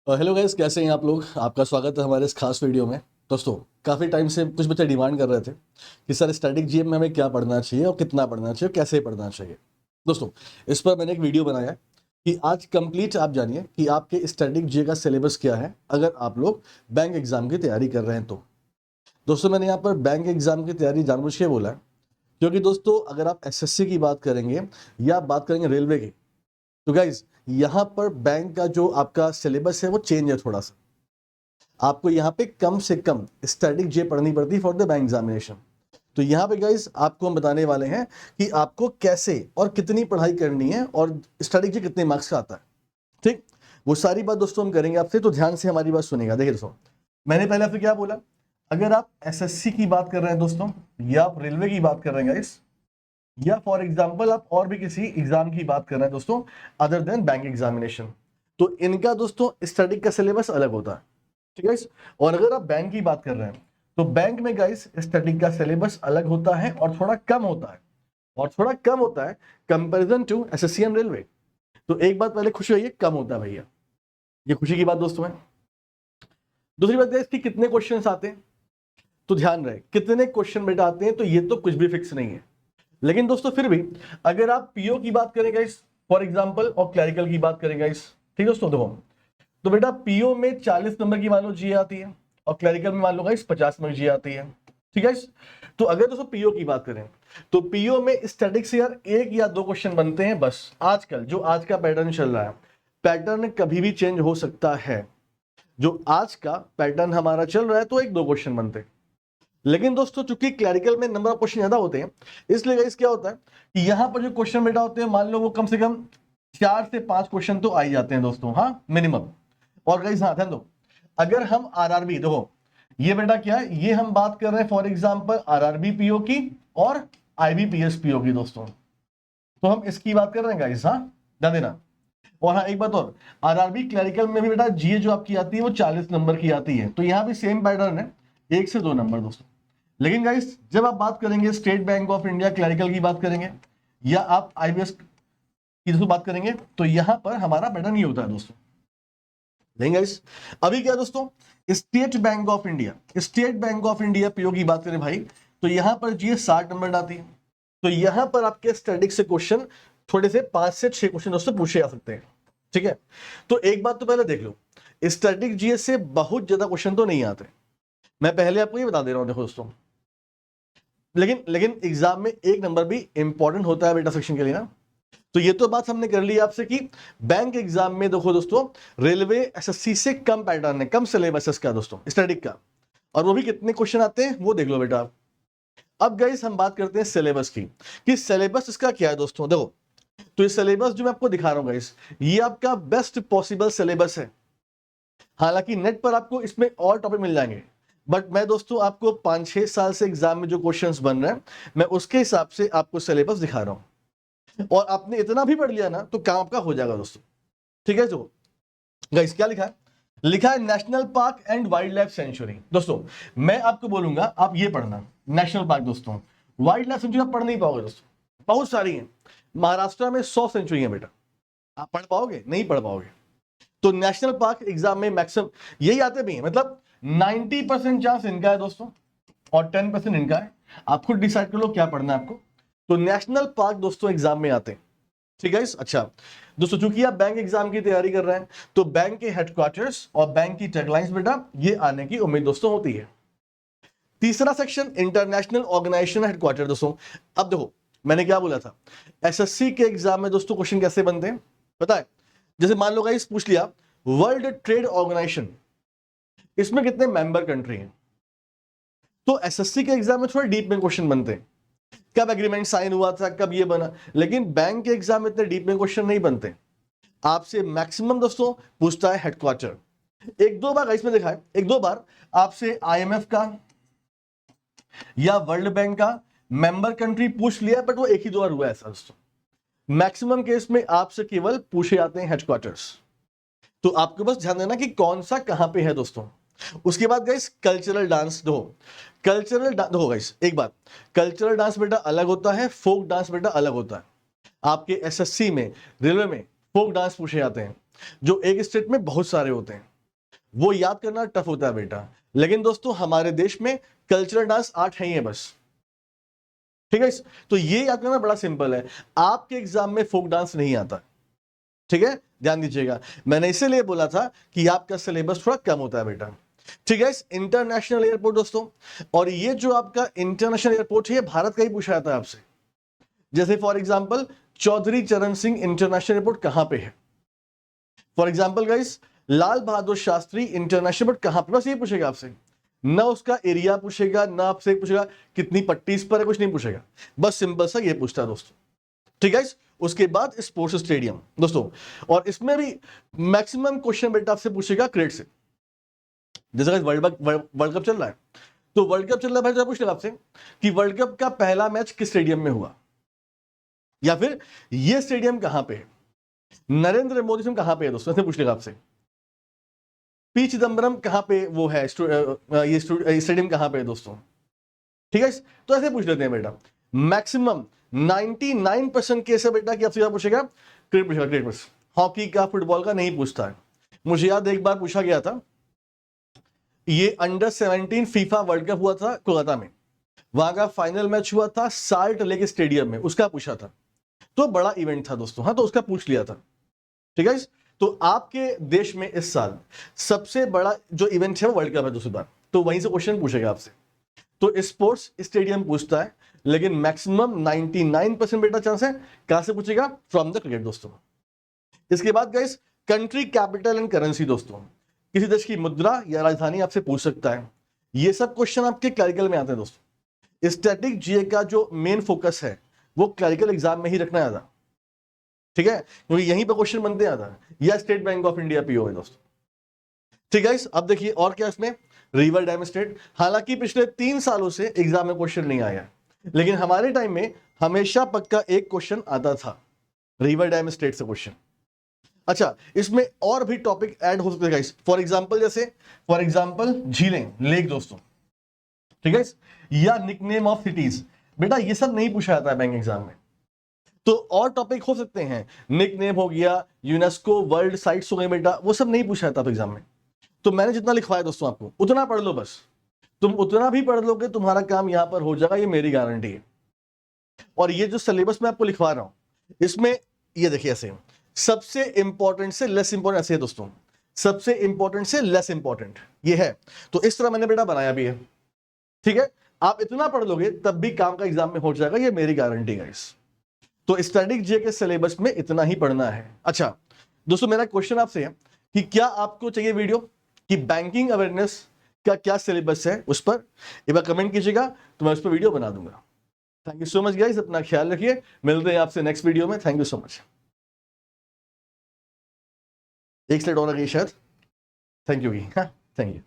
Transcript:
Hello guys, कैसे हैं आप लोग। आपका स्वागत है हमारे इस खास वीडियो में। दोस्तों, काफ़ी टाइम से कुछ बच्चे डिमांड कर रहे थे कि सर स्टैटिक जीएम में हमें क्या पढ़ना चाहिए और कितना पढ़ना चाहिए और कैसे पढ़ना चाहिए। दोस्तों, इस पर मैंने एक वीडियो बनाया है कि आज कंप्लीट आप जानिए कि आपके स्टैटिक जीए का सिलेबस क्या है अगर आप लोग बैंक एग्जाम की तैयारी कर रहे हैं तो। दोस्तों, मैंने यहाँ पर बैंक एग्जाम की तैयारी जानबूझ के बोला है क्योंकि दोस्तों अगर आप एसएससी की बात करेंगे या आप बात करेंगे रेलवे की, तो गाइज यहाँ पर बैंक का जो आपका सिलेबस है वो चेंज है थोड़ा सा। आपको यहाँ पे कम से कम स्टैटिक जे पढ़नी पड़ती है फॉर द बैंक एग्जामिनेशन। तो यहाँ पे गाइज आपको हम बताने वाले हैं कि आपको कैसे और कितनी पढ़ाई करनी है और स्टैटिक जे कितने मार्क्स का आता है। ठीक, वो सारी बात दोस्तों हम करेंगे आपसे, तो ध्यान से हमारी बात सुनेगा। देखिए दोस्तों, मैंने पहले आपसे क्या बोला, अगर आप एसएससी की बात कर रहे हैं दोस्तों या आप रेलवे की बात कर रहे हैं गाइस, या फॉर एग्जाम्पल आप और भी किसी एग्जाम की बात कर रहे हैं दोस्तों अदर देन बैंक एग्जामिनेशन, तो इनका दोस्तों स्टैटिक का सिलेबस अलग होता है। ठीक है। और अगर आप बैंक की बात कर रहे हैं तो बैंक में गाइस स्टैटिक का सिलेबस अलग होता है और थोड़ा कम होता है, comparison to SSC and railway. तो एक बात पहले खुशी हुई है, कम होता है भैया, ये खुशी की बात दोस्तों है। दूसरी बात गाइस कि कितने क्वेश्चंस आते हैं, तो ध्यान रहे कितने क्वेश्चन बेटा आते हैं, तो ये तो कुछ भी फिक्स नहीं है। लेकिन दोस्तों फिर भी अगर आप पीओ की बात करें गाइस फॉर एग्जांपल और क्लरिकल की बात करें गाइस, ठीक है दोस्तों, देखो तो बेटा पीओ में 40 नंबर की मान लो जीए आती है और क्लरिकल में मान लो गाइस 50 नंबर जीए आती है। ठीक है। तो अगर दोस्तों पीओ की बात करें तो पीओ में स्टैटिक से यार एक या दो क्वेश्चन बनते हैं बस। आजकल जो आज का पैटर्न चल रहा है, पैटर्न कभी भी चेंज हो सकता है। जो आज का पैटर्न हमारा चल रहा है तो एक दो क्वेश्चन बनते हैं। लेकिन दोस्तों चूंकि क्लरिकल में नंबर ऑफ क्वेश्चन ज्यादा होते हैं, इसलिए गाइस क्या होता है कि यहां पर जो क्वेश्चन बेटा होते हैं मान लो वो कम से कम 4 से 5 क्वेश्चन तो आ ही जाते हैं दोस्तों, हाँ मिनिमम। और गाइस हाँ ध्यान दो, अगर हम आरआरबी देखो, ये बेटा क्या है, ये हम बात कर रहे हैं फॉर एग्जांपल आरआरबी पीओ की और आईबीपीएस पीओ की दोस्तों, तो हम इसकी बात कर रहे हैं गाइस, हाँ ध्यान देना। और हाँ एक बात और, आरआरबी क्लरिकल में भी बेटा जीए जो आपकी आती है वो 40 नंबर की आती है, तो यहाँ भी सेम पैटर्न है, 1 से 2 नंबर दोस्तों। लेकिन गाइस जब आप बात करेंगे state bank of India clerical की बात करेंगे या आप आईबीएस की दोस्तों बात करेंगे, तो यहां पर हमारा पैटर्न ये होता है दोस्तों। लेकिन गाइस अभी क्या दोस्तों, state bank of India PO की बात करें भाई, तो यहां पर जीए 60 नंबर आती है। तो यहां पर आपके स्टैटिक से क्वेश्चन थोड़े से 5 से 6 क्वेश्चन दोस्तों पूछे जा सकते हैं। ठीक है। तो एक बात तो पहले देख लो, स्टैटिक जीए से बहुत ज्यादा क्वेश्चन तो नहीं आते, मैं पहले आपको ये बता दे रहा हूं। देखो दोस्तों, लेकिन एग्जाम में एक नंबर भी इंपॉर्टेंट होता है बेटा सेक्शन के लिए ना। तो ये तो बात हमने कर ली आपसे कि बैंक एग्जाम में देखो दोस्तों रेलवे एसएससी से कम पैटर्न है, कम सिलेबस है इसका दोस्तों स्टैटिक का, और वो भी कितने क्वेश्चन आते हैं वो देख लो बेटा। अब गाइस हम बात करते हैं सिलेबस की कि सिलेबस इसका क्या है दोस्तों। देखो तो ये सिलेबस जो मैं आपको दिखा रहा हूं गाइस, ये आपका बेस्ट पॉसिबल सिलेबस है। हालांकि नेट पर आपको इसमें और टॉपिक मिल जाएंगे, बट मैं दोस्तों आपको 5-6 साल से एग्जाम में जो क्वेश्चंस बन रहे हैं मैं उसके हिसाब से आपको सिलेबस दिखा रहा हूं, और आपने इतना भी पढ़ लिया ना तो काम आपका हो जाएगा दोस्तों। ठीक है। तो गाइस क्या लिखा है, लिखा है national park and wild life sanctuary. दोस्तों मैं आपको बोलूंगा आप ये पढ़ना नेशनल पार्क दोस्तों, वाइल्ड लाइफ सेंचुरी आप पढ़ नहीं पाओगे दोस्तों, बहुत सारी है। महाराष्ट्र में 100 सेंचुरी है बेटा, आप पढ़ पाओगे, नहीं पढ़ पाओगे। तो नेशनल पार्क एग्जाम में मैक्सिमम यही आते भी हैं, मतलब 90% चांस इनका है दोस्तों और 10% इनका है। आप खुद डिसाइड कर लो क्या पढ़ना है आपको। तो नेशनल पार्क दोस्तों एग्जाम में आते हैं। ठीक है। अच्छा दोस्तों, चूंकि आप बैंक एग्जाम की तैयारी कर रहे हैं तो बैंक के हेडक्वार्टर्स और बैंक की टैगलाइंस बेटा ये आने की उम्मीद दोस्तों होती है। तीसरा सेक्शन इंटरनेशनल ऑर्गेनाइजेशन हेडक्वार्टर दोस्तों। अब देखो मैंने क्या बोला था, एसएससी के एग्जाम में दोस्तों क्वेश्चन कैसे बनते हैं पता है। जैसे मान लो गाइस पूछ लिया वर्ल्ड ट्रेड ऑर्गेनाइजेशन, इसमें कितने मेंबर कंट्री हैं, तो एसएससी के एग्जाम में थोड़े डीप में क्वेश्चन बनते हैं, कब एग्रीमेंट साइन हुआ था, कब ये बना। लेकिन बैंक के एग्जाम में इतने डीप में क्वेश्चन नहीं बनते, आपसे मैक्सिमम दोस्तों पूछता है हेडक्वार्टर। एक दो बार गाइस में देखा है, एक दो बार आपसे आईएमएफ का या वर्ल्ड बैंक का मेंबर कंट्री पूछ लिया, बट वो एक ही दो बार हुआ है ऐसा दोस्तों। मैक्सिमम केस में आपसे केवल पूछे जाते हैं हेडक्वार्टर्स। तो आपको बस ध्यान देना कि कौन सा कहां पे है दोस्तों। उसके बाद गाइस कल्चरल डांस दो, देखो गाइस एक बात, कल्चरल डांस बेटा अलग होता है, फोक डांस बेटा अलग होता है। आपके एसएससी में रेलवे में फोक डांस पूछे जाते हैं जो एक स्टेट में बहुत सारे होते हैं, वो याद करना टफ होता है बेटा। लेकिन दोस्तों हमारे देश में कल्चरल डांस 8 है ही है बस, ठीक है। तो ये याद करना बड़ा सिंपल है। आपके एग्जाम में फोक डांस नहीं आता, ठीक है, ध्यान दीजिएगा। मैंने इसीलिए बोला था कि आपका सिलेबस थोड़ा कम होता है बेटा, ठीक है। इंटरनेशनल एयरपोर्ट दोस्तों, और ये जो आपका इंटरनेशनल एयरपोर्ट है, भारत का ही पूछा जाता है आपसे। जैसे फॉर एग्जांपल चौधरी चरण सिंह इंटरनेशनल एयरपोर्ट कहां पे है, for example guys Lal Bahadur Shastri international airport कहां पे, बस ये पूछेगा आपसे। ना उसका एरिया पूछेगा, ना आपसे पूछेगा कितनी पट्टी इस पर है, कुछ नहीं पूछेगा, बस सिंपल सा ये पूछता है दोस्तों, ठीक है। उसके बाद स्पोर्ट्स स्टेडियम दोस्तों, और इसमें भी मैक्सिमम क्वेश्चन बेटा आपसे पूछेगा क्रिकेट से। जैसे वर्ल्ड कप चल रहा है, तो वर्ल्ड कप चल रहा है भाई, तो पूछेगा आपसे कि वर्ल्ड कप का पहला मैच किस स्टेडियम में हुआ, या फिर ये स्टेडियम कहां पे है, नरेंद्र मोदी स्टेडियम कहां पे है दोस्तों, ऐसे पूछ लेगा आपसे। पी चिदम्बरम कहां पे वो है, ये स्टेडियम कहां पे है दोस्तों, ठीक है। तो ऐसे पूछ लेते हैं बेटा। मैक्सिमम 99% केस है बेटा कि आपसे क्या पूछेगा, क्रिकेट पूछेगा, क्रिकेट बस। हॉकी का, फुटबॉल का नहीं पूछता है। मुझे याद एक बार पूछा गया था, ये अंडर 17 फीफा वर्ल्ड कप हुआ था कोलकाता में, वहां का फाइनल मैच हुआ था साल्ट लेक स्टेडियम में, उसका पूछा था। तो बड़ा इवेंट था दोस्तों, हाँ, तो उसका पूछ लिया था, ठीक है। तो आपके देश में इस साल सबसे बड़ा जो इवेंट है वो वर्ल्ड कप है दूसरी बार, तो वहीं से क्वेश्चन पूछेगा आपसे। तो स्पोर्ट्स स्टेडियम पूछता है, लेकिन मैक्सिमम 99% बेटा चांस है कहां से पूछेगा, फ्रॉम द क्रिकेट दोस्तों। इसके बाद guys country capital and currency दोस्तों, किसी देश की मुद्रा या राजधानी आपसे पूछ सकता है। ये सब क्वेश्चन आपके क्लरिकल में आते हैं दोस्तों। स्टैटिक जीए का जो मेन फोकस है वो क्लरिकल एग्जाम में ही रखना ज्यादा, ठीक है, क्योंकि यहीं पर क्वेश्चन बनते ज्यादा, या state bank of India PO है दोस्तों, ठीक है। अब देखिए और क्या इसमें, रिवर डैम स्टेट। हालांकि पिछले 3 सालों से एग्जाम में क्वेश्चन नहीं आया, लेकिन हमारे टाइम में हमेशा पक्का एक क्वेश्चन आता था रिवर डैम स्टेट से क्वेश्चन। अच्छा, इसमें और भी टॉपिक ऐड हो सकते हैं गाइस, फॉर एग्जांपल जैसे फॉर एग्जांपल झीलें, लेक दोस्तों, ठीक है, या निकनेम ऑफ सिटीज। बेटा ये सब नहीं पूछा जाता है बैंक एग्जाम में, तो और टॉपिक हो सकते हैं, निकनेम हो गया, यूनेस्को वर्ल्ड साइट्स हो गए बेटा, वो सब नहीं पूछा जाता एग्जाम में। तो मैंने जितना लिखवाया दोस्तों आपको उतना पढ़ लो बस, तुम उतना भी पढ़ लोगे तुम्हारा काम यहां पर हो जाएगा, ये मेरी गारंटी है। और ये जो सिलेबस मैं आपको लिखवा रहा हूं, इसमें ये देखिए ऐसे सबसे इंपॉर्टेंट से लेस इंपॉर्टेंट ऐसे है दोस्तों, सबसे इंपॉर्टेंट से लेस इंपॉर्टेंट ये है। तो इस तरह मैंने बेटा बनाया भी है, ठीक है। आप इतना पढ़ लोगे तब भी काम का एग्जाम में हो जाएगा, ये मेरी गारंटी है गाइस। तो स्टैटिक जीके के सिलेबस में इतना ही पढ़ना है। अच्छा दोस्तों, मेरा क्वेश्चन आपसे है कि क्या आपको चाहिए वीडियो कि बैंकिंग अवेयरनेस का क्या सिलेबस है, उस पर एक बार कमेंट कीजिएगा, तो मैं उस पर वीडियो बना दूंगा। Thank you so much guys, अपना ख्याल रखिए, मिलते हैं आपसे नेक्स्ट वीडियो में। Thank you so much. एक स्लाइड और आ गई शायद, थैंक यू, थैंक यू।